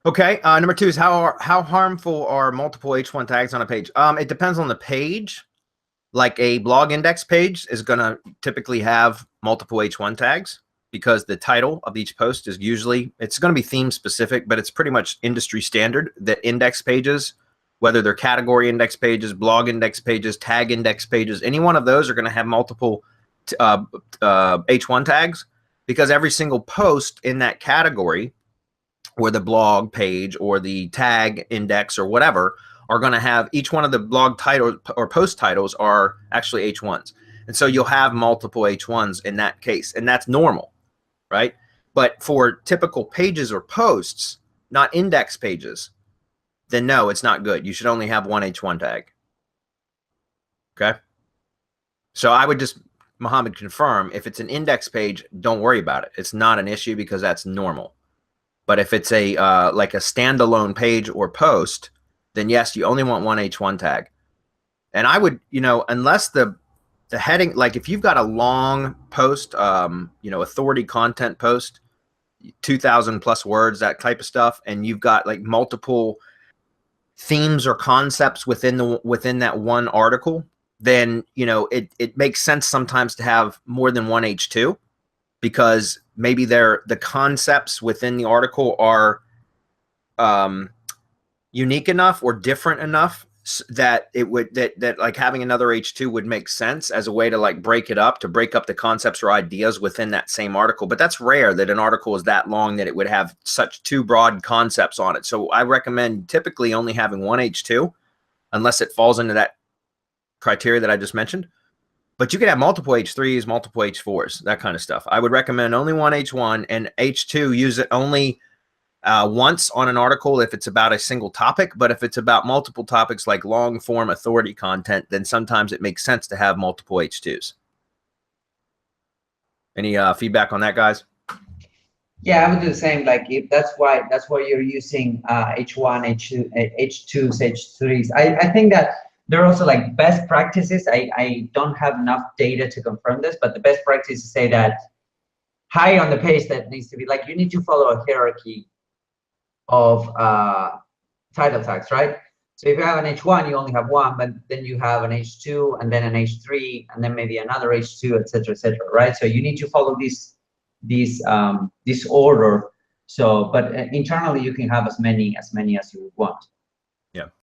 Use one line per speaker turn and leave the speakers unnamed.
Okay. Number two is how harmful are multiple H1 tags on a page? It depends on the page. Like a blog index page is going to typically have multiple H1 tags because the title of each post is usually, it's going to be theme specific, but it's pretty much industry standard that index pages, whether they're category index pages, blog index pages, tag index pages, any one of those are going to have multiple H1 tags because every single post in that category or the blog page or the tag index or whatever are going to have each one of the blog titles or post titles are actually H1s. And so you'll have multiple H1s in that case, and that's normal, right? But for typical pages or posts, not index pages, then no, it's not good. You should only have one H1 tag. Okay? So I would just, Mohammed, confirm, if it's an index page, don't worry about it. It's not an issue because that's normal. But if it's a like a standalone page or post, then yes, you only want one H1 tag. And I would, unless the heading, like if you've got a long post, authority content post, 2,000 plus words, that type of stuff, and you've got like multiple themes or concepts within that one article, then it makes sense sometimes to have more than one H2 because maybe the concepts within the article are unique enough or different enough that it would that like having another H2 would make sense as a way to like break it up, to break up the concepts or ideas within that same article. But that's rare that an article is that long that it would have such two broad concepts on it. So I recommend typically only having one H2 unless it falls into that criteria that I just mentioned. But you could have multiple H3s, multiple H4s, that kind of stuff. I would recommend only one H1, and H2, use it only once on an article if it's about a single topic. But if it's about multiple topics like long form authority content, then sometimes it makes sense to have multiple H2s. Any feedback on that, guys?
Yeah, I would do the same. Like if that's why you're using H1, H2s, H3s. I think that there are also like best practices. I don't have enough data to confirm this, but the best practice is say that high on the page that needs to be like, you need to follow a hierarchy of title tags, right? So if you have an H1, you only have one, but then you have an H2 and then an H3 and then maybe another H2, etc., right? So you need to follow this order. So, but internally you can have as many as you want.
Yeah.